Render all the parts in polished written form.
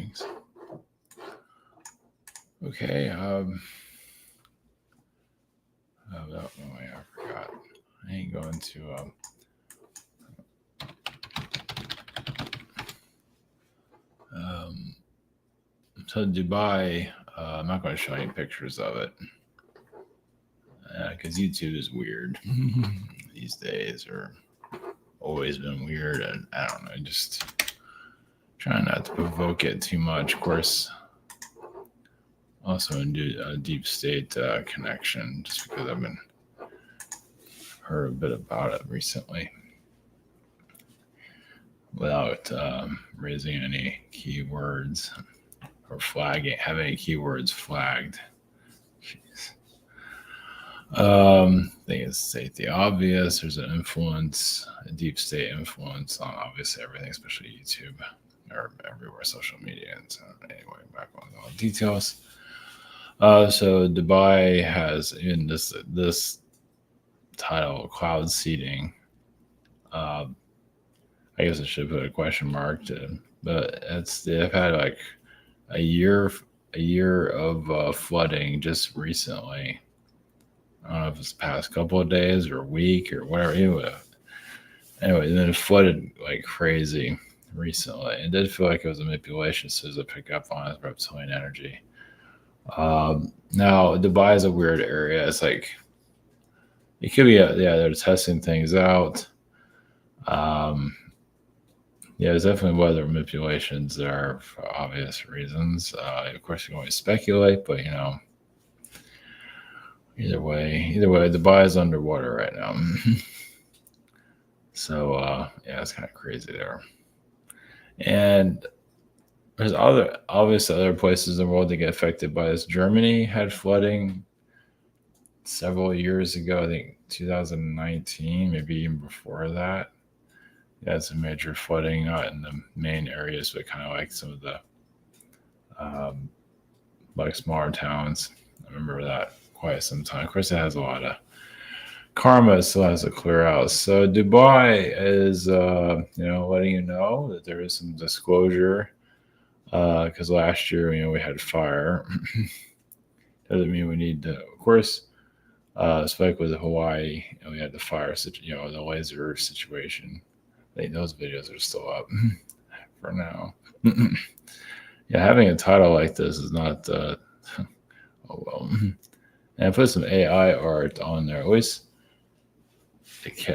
things. Okay. I forgot. I ain't going to. So Dubai. I'm not going to show any pictures of it because YouTube is weird these days, or always been weird, and I don't know. Just trying not to provoke it too much. Of course, also into a deep state connection, just because I've been heard a bit about it recently, without raising any keywords or flagging, have any keywords flagged. Jeez. I think it's state the obvious. There's an influence, a deep state influence on obviously everything, especially YouTube or everywhere, social media. And so anyway, back on all the details. So Dubai has in this title, cloud seeding. I guess I should put a question mark to, but they've had like a year of flooding just recently. I don't know if it's the past couple of days or a week or whatever. Anyway, then it flooded like crazy recently. It did feel like it was a manipulation, so as I pick up on it, reptilian energy. Now Dubai is a weird area. It's like it could be they're testing things out. Yeah, there's definitely weather manipulations there for obvious reasons. Of course, you can always speculate, but either way, Dubai is underwater right now. So it's kind of crazy there. And there's other places in the world that get affected by this. Germany had flooding several years ago. I think 2019, maybe even before that. Yeah, some major flooding, not in the main areas, but kind of like some of the like smaller towns. I remember that quite some time. Of course, it has a lot of karma. It still has to clear out. So Dubai is, letting you know that there is some disclosure because last year, we had fire. Doesn't mean we need to, of course. Spike with Hawaii, we had the fire, the laser situation. I think those videos are still up for now. Yeah, having a title like this is not. Oh well. And I put some AI art on there. At least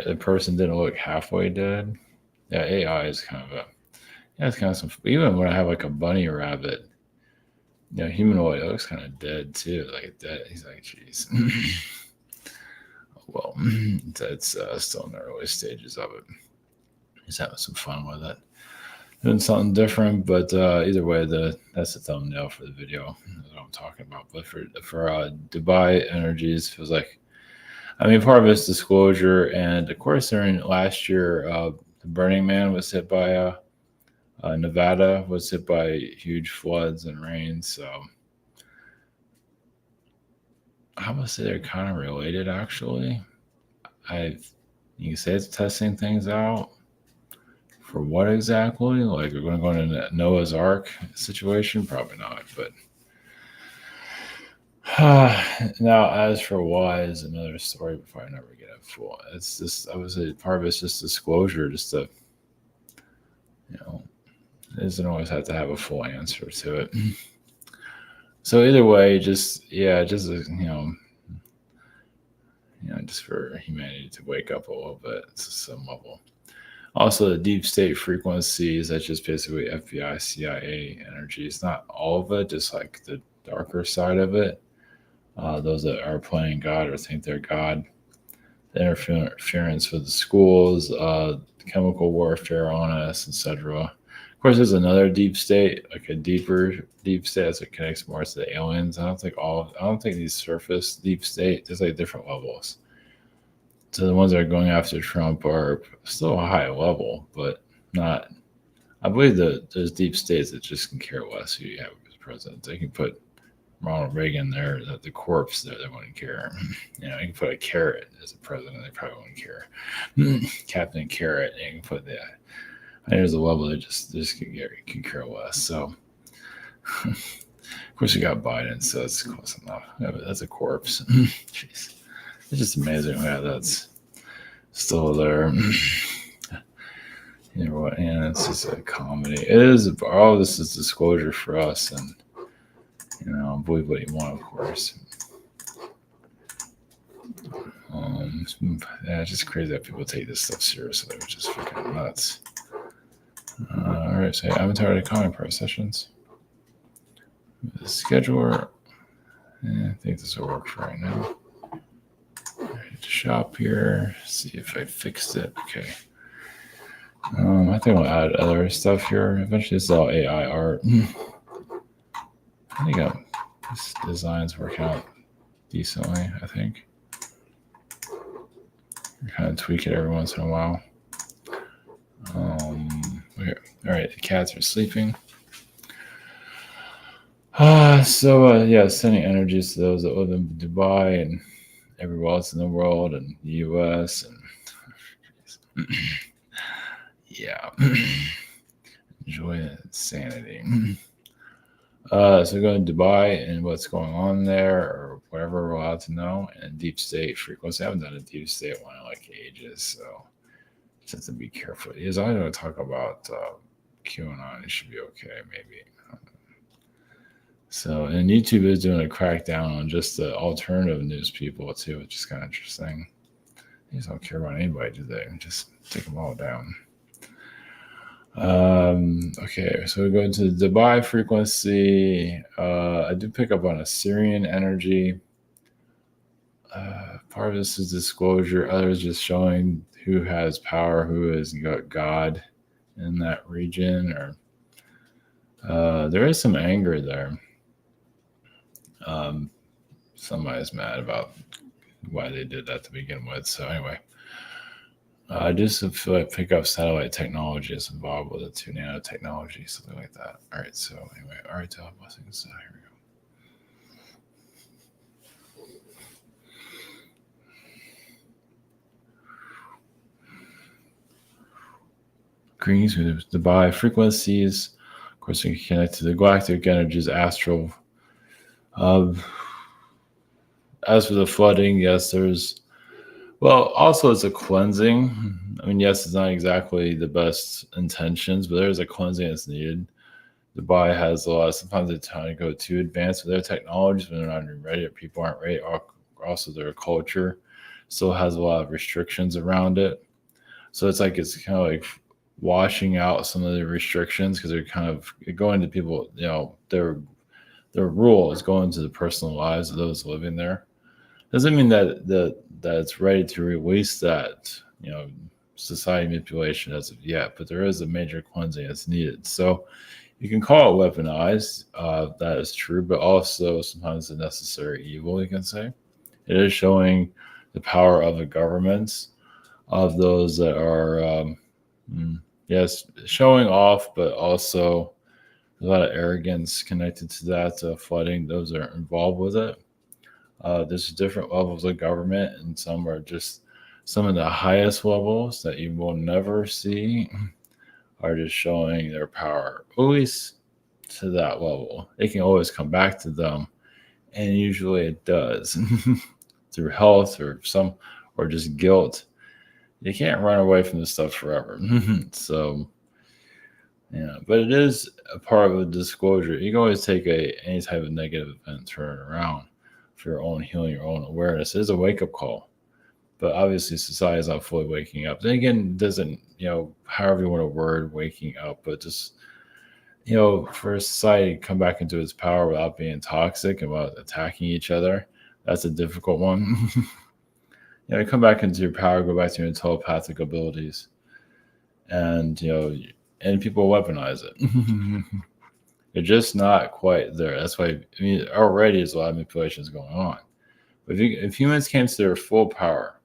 the person didn't look halfway dead. Yeah, AI is kind of it's kind of some. Even when I have like a bunny rabbit, humanoid, it looks kind of dead too. Like dead. He's like, jeez. Well, it's still in the early stages of it. Just having some fun with it, doing something different. But either way, that's the thumbnail for the video. That's what I'm talking about. But for Dubai Energies, feels like, part of it's disclosure, and of course, during last year, the Burning Man was hit by Nevada was hit by huge floods and rain. So I would say they're kind of related, actually. You can say it's testing things out. For what exactly? Like, we're going to go into Noah's Ark situation? Probably not. But now, as for why is another story before I never get it full. It's just, I would say part of it's just disclosure, just to, it doesn't always have to have a full answer to it. So either way, just for humanity to wake up a little bit to some level. Also, the deep state frequencies, that's just basically FBI, CIA energy. It's not all of it, just like the darker side of it. Those that are playing God or think they're God. The interference with the schools, chemical warfare on us, etc. Of course, there's another deep state, like a deeper deep state as it connects more to the aliens. I don't think these surface deep state, there's like different levels. So the ones that are going after Trump are still a high level, but not. I believe that there's deep states that just can care less who you have as president. They can put Ronald Reagan there, the corpse there, they wouldn't care. You can put a carrot as a president, they probably wouldn't care. Captain Carrot, you can put that. I think there's a level that just can care less. So Of course, you got Biden, so it's close enough. Yeah, but that's a corpse. Jeez. It's just amazing how that's still there. You know what? And it's just a comedy. It is. All this is disclosure for us, and believe what you want, of course. Yeah, it's just crazy that people take this stuff seriously, which is freaking nuts. All right, so avatar to comic price sessions. The scheduler. Yeah, I think this will work for right now. To shop here. See if I fixed it. Okay. I think I'll add other stuff here. Eventually, this is all AI art. I think this design's working out decently. I think. Kind of tweak it every once in a while. All right, the cats are sleeping. Sending energies to those that live in Dubai and everywhere else in the world and the U.S. and yeah, enjoy the insanity. So going to Dubai and what's going on there or whatever we're allowed to know, and deep state frequency. I haven't done a deep state one in like ages, so just have to be careful. As I don't talk about QAnon, it should be okay, maybe. So, and YouTube is doing a crackdown on just the alternative news people too, which is kind of interesting. They just don't care about anybody, do they? Just take them all down. Okay, so we go into the Dubai frequency. I do pick up on Assyrian energy. Part of this is disclosure. Others just showing who has power, who has got God in that region. Or there is some anger there. Somebody's mad about why they did that to begin with. So anyway, I just feel like pick up satellite technology is involved with it too, nanotechnology, something like that. All right. So anyway, all right, blessings. Here we go. Greetings with Dubai frequencies. Of course, we can connect to the galactic energies, astral. As for the flooding, yes, also it's a cleansing. I mean, yes, it's not exactly the best intentions, but there's a cleansing that's needed. Dubai has sometimes they're trying to go too advanced with their technologies when they're not even ready, or people aren't ready. Also, their culture still has a lot of restrictions around it. So it's kind of like washing out some of the restrictions because they're kind of going to people, their rule is going to the personal lives of those living there. Doesn't mean that it's ready to release that, society manipulation as of yet, but there is a major cleansing that's needed. So you can call it weaponized, that is true, but also sometimes a necessary evil, you can say. It is showing the power of the governments, of those that are, yes, showing off, but also a lot of arrogance connected to that flooding. Those are involved with it. There's different levels of government, and some are just some of the highest levels that you will never see are just showing their power, at least to that level. It can always come back to them, and usually it does through health or just guilt. You can't run away from this stuff forever. So, yeah, but it is a part of a disclosure. You can always take any type of negative event, turn it around for your own healing, your own awareness. It is a wake-up call. But obviously society is not fully waking up. Then again, doesn't, however you want to word waking up, but just, for society to come back into its power without being toxic and without attacking each other, that's a difficult one. Come back into your power, go back to your telepathic abilities. And, and people weaponize it. They're just not quite there. That's why, already there's a lot of manipulations going on. But if humans came to their full power,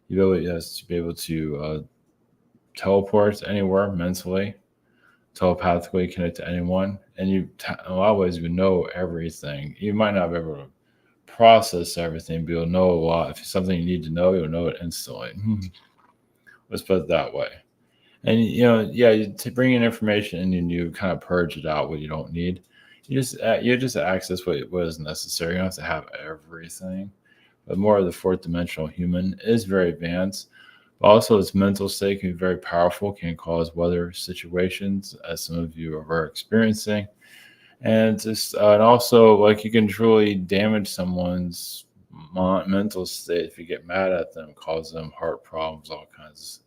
you'd be able to teleport anywhere mentally, telepathically connect to anyone. And in a lot of ways, you know everything. You might not be able to process everything, but you'll know a lot. If it's something you need to know, you'll know it instantly. Let's put it that way. And, you bring in information and you kind of purge it out what you don't need. you just access what is necessary. You don't have to have everything. But more of the fourth dimensional human is very advanced. But also, its mental state can be very powerful, can cause weather situations, as some of you are experiencing, and also like you can truly damage someone's mental state if you get mad at them, cause them heart problems, all kinds.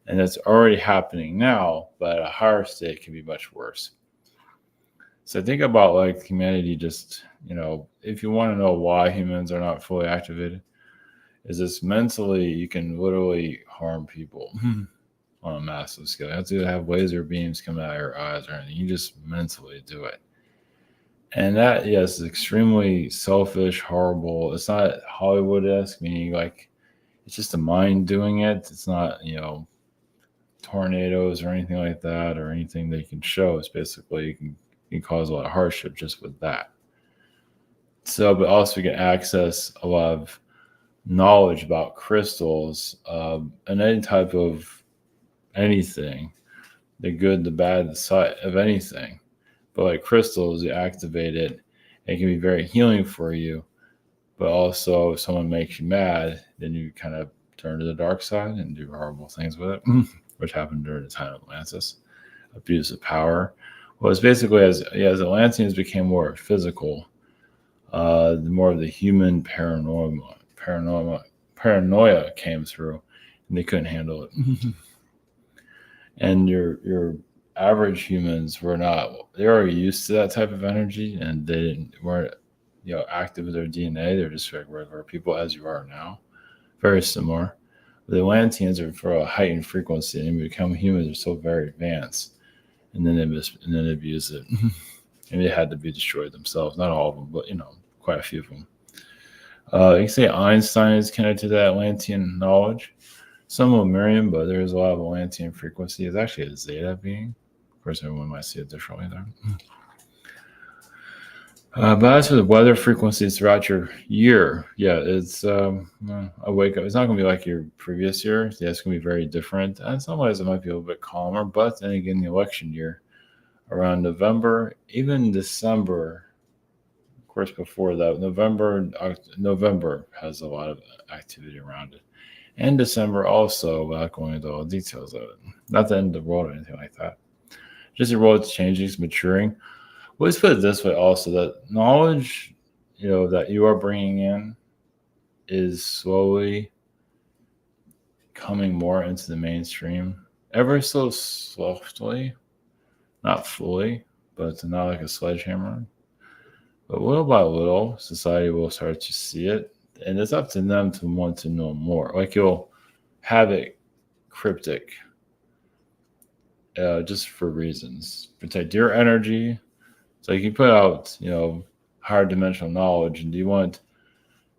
And that's already happening now, but at a higher state it can be much worse. So think about like humanity just, if you want to know why humans are not fully activated, is this mentally you can literally harm people on a massive scale. You have to have laser beams coming out of your eyes or anything. You just mentally do it. And that, yes, is extremely selfish, horrible. It's not Hollywood-esque, meaning like it's just the mind doing it. It's not, tornadoes or anything like that or anything they can show. It's basically you can cause a lot of hardship just with that. So, but also you can access a lot of knowledge about crystals and any type of anything, the good, the bad, the side of anything. But like crystals, you activate it, it can be very healing for you. But also, if someone makes you mad, then you kind of turn to the dark side and do horrible things with it, which happened during the time of Atlantis. Abuse of power. Well, it's basically as Atlanteans became more physical, the more of the human paranoia came through, and they couldn't handle it. And your average humans were not. They were used to that type of energy, and weren't active with their DNA. They're just like regular people as you are now, very similar. The Atlanteans are for a heightened frequency, and become humans are so very advanced, and then they abuse it, and they had to be destroyed themselves. Not all of them, but quite a few of them. You can say Einstein is connected to that Atlantean knowledge. Some of Miriam, but there's a lot of Atlantean frequency. It's actually a Zeta being. Of course, everyone might see it differently there. But as for the weather frequencies throughout your year, it's a wake up. It's not going to be like your previous year. Yeah, it's going to be very different. And in some ways, it might be a little bit calmer. But then again, the election year, around November, even December, of course, before that, November has a lot of activity around it. And December also, without going into all the details of it. Not the end of the world or anything like that. Just the world's changing, it's maturing. Well, let's put it this way also, that knowledge, that you are bringing in is slowly coming more into the mainstream, ever so softly, not fully, but not like a sledgehammer. But little by little, society will start to see it, and it's up to them to want to know more. Like you'll have it cryptic, just for reasons. Protect your energy. So you can put out, higher dimensional knowledge, and do you want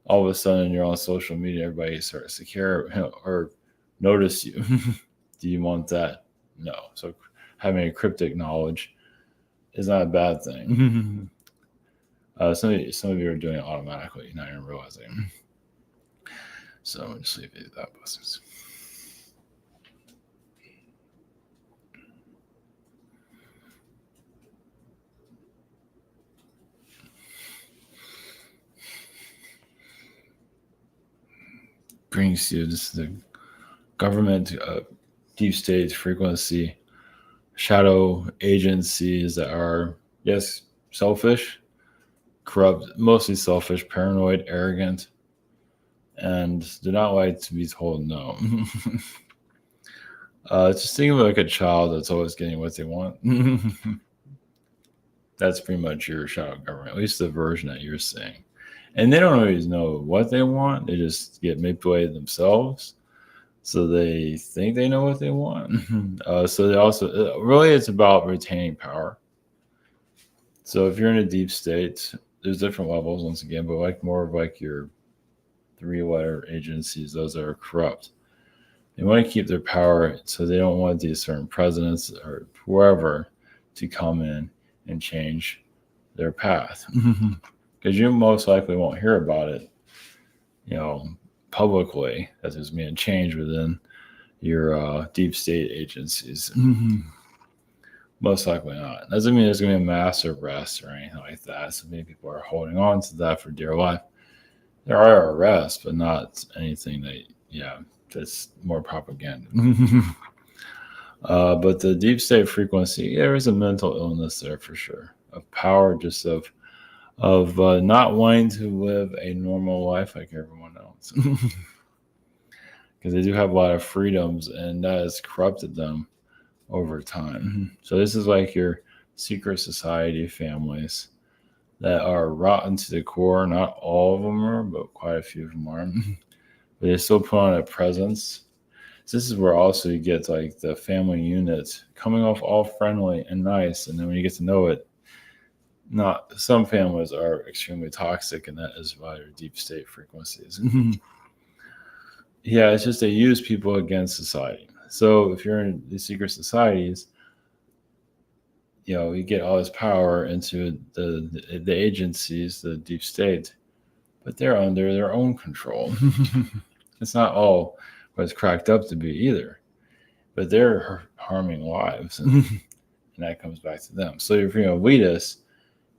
all of a sudden you're on social media, everybody starts to care or notice you? Do you want that? No. So having a cryptic knowledge is not a bad thing. Some of you are doing it automatically, not even realizing. So I'll just leave it at that. Blessings. Brings you just the government, deep state frequency, shadow agencies that are, yes, selfish, corrupt, mostly selfish, paranoid, arrogant, and do not like to be told no. Just think of it like a child that's always getting what they want. That's pretty much your shadow government, at least the version that you're seeing. And they don't always know what they want. They just get manipulated themselves. So they think they know what they want. So they also, really it's about retaining power. So if you're in a deep state, there's different levels once again, but like more of like your 3-letter agencies, those that are corrupt. They want to keep their power, so they don't want these certain presidents or whoever to come in and change their path. Because you most likely won't hear about it, publicly, as there's being change within your deep state agencies. Most likely not. Doesn't mean there's going to be a mass arrest or anything like that. So many people are holding on to that for dear life. There are arrests, but not anything that, yeah, that's more propaganda. But the deep state frequency, there is a mental illness there for sure, of power, just of not wanting to live a normal life like everyone else, because they do have a lot of freedoms, and that has corrupted them over time. So this is like your secret society families that are rotten to the core. Not all of them are, but quite a few of them are. But they still put on a presence. So this is where also you get like the family unit coming off all friendly and nice, and then when you get to know it, not some families are extremely toxic, and that is why they're deep state frequencies. Yeah, it's just they use people against society. So if you're in these secret societies, you get all this power into the agencies, the deep state, but they're under their own control. It's not all what it's cracked up to be either, but they're harming lives, and that comes back to them. So if you're an elitist,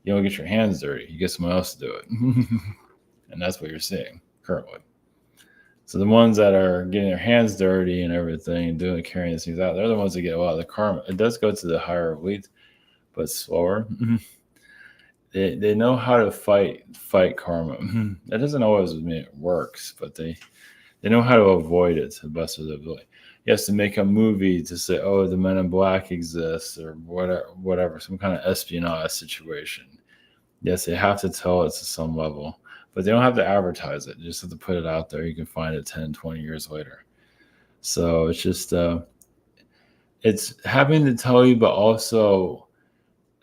you don't get your hands dirty; you get someone else to do it, and that's what you're seeing currently. So the ones that are getting their hands dirty and everything, and carrying these things out, they're the ones that get a lot of the karma. It does go to the higher elite, but slower. They know how to fight karma. That doesn't always mean it works, but they know how to avoid it to the best of their ability. Yes, to make a movie to say, oh, the Men in Black exists, or whatever, some kind of espionage situation. Yes, they have to tell it to some level, but they don't have to advertise it. They just have to put it out there. You can find it 10, 20 years later. So it's just, it's having to tell you, but also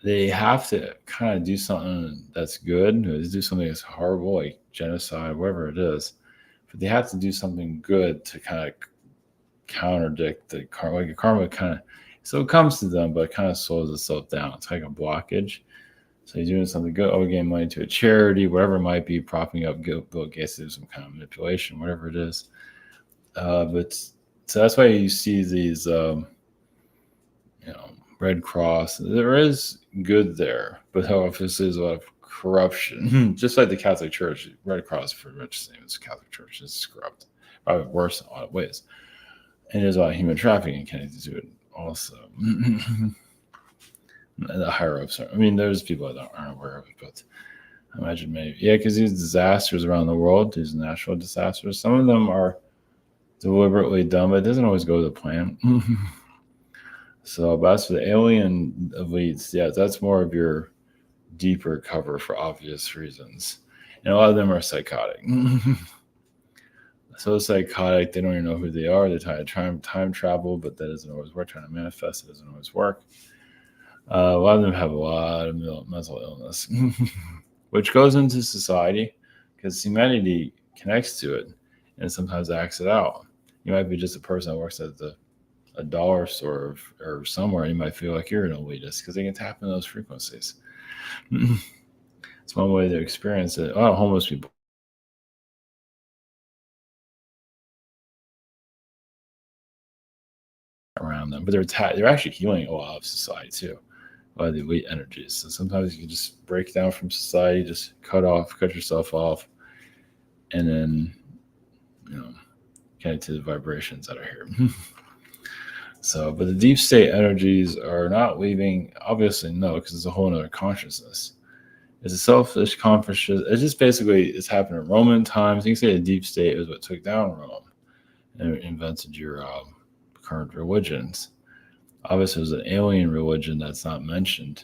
they have to kind of do something that's good. Do something that's horrible, like genocide, whatever it is. But they have to do something good to kind of contradict the karma. Like karma kind of, so it comes to them, but it kind of slows itself down. It's like a blockage. So you're doing something good, oh, getting money to a charity, whatever it might be, propping up Bill Gates to do some kind of manipulation, whatever it is. But so that's why you see these, Red Cross. There is good there, but however, this is a lot of corruption. Just like the Catholic Church, Red Cross is pretty much the same as the Catholic Church. It's corrupt, probably worse in a lot of ways. And there's a lot of human trafficking connected to it also. The higher ups are. I mean, there's people that aren't aware of it, but I imagine maybe. Yeah, because these disasters around the world, these natural disasters, some of them are deliberately done, but it doesn't always go to the plan. So, but as for the alien elites, yeah, that's more of your deeper cover for obvious reasons. And a lot of them are psychotic. So psychotic, they don't even know who they are. They're trying to time travel, but that doesn't always work. Trying to manifest, it doesn't always work. A lot of them have a lot of mental illness, which goes into society because humanity connects to it and sometimes acts it out. You might be just a person that works at a dollar store or somewhere, and you might feel like you're an elitist because they can tap into those frequencies. It's one way to experience it. A lot of homeless people around them, but they're actually healing a lot of society too, a lot of the elite energies. So sometimes you can just break down from society, just cut yourself off, and then connect to the vibrations that are here. So, but the deep state energies are not leaving. Obviously, no, because it's a whole other consciousness. It's a selfish consciousness. It's just basically it's happened in Roman times. You can say the deep state is what took down Rome and invented your current religions. Obviously, there's an alien religion that's not mentioned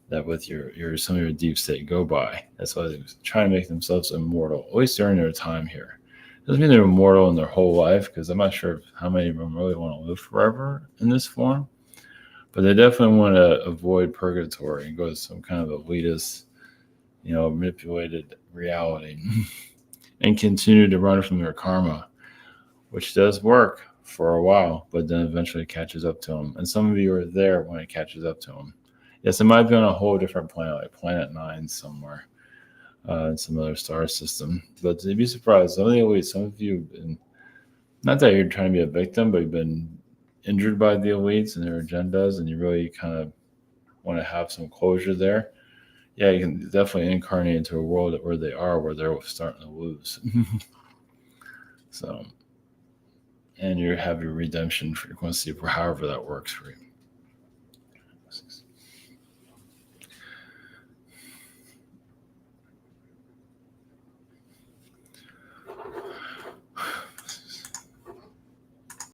that with your some of your deep state go by. That's why they're trying to make themselves immortal, at least during their time here. Doesn't mean they're immortal in their whole life, because I'm not sure how many of them really want to live forever in this form. But they definitely want to avoid purgatory and go to some kind of elitist, manipulated reality and continue to run from their karma, which does work for a while, but then eventually catches up to them. And some of you are there when it catches up to them. Yes, it might be on a whole different planet, like Planet 9 somewhere. In some other star system. But you'd be surprised. Some of you have been, not that you're trying to be a victim, but you've been injured by the elites and their agendas, and you really kind of want to have some closure there, yeah, you can definitely incarnate into a world where they are, where they're starting to lose. So, and you have your redemption frequency for however that works for you.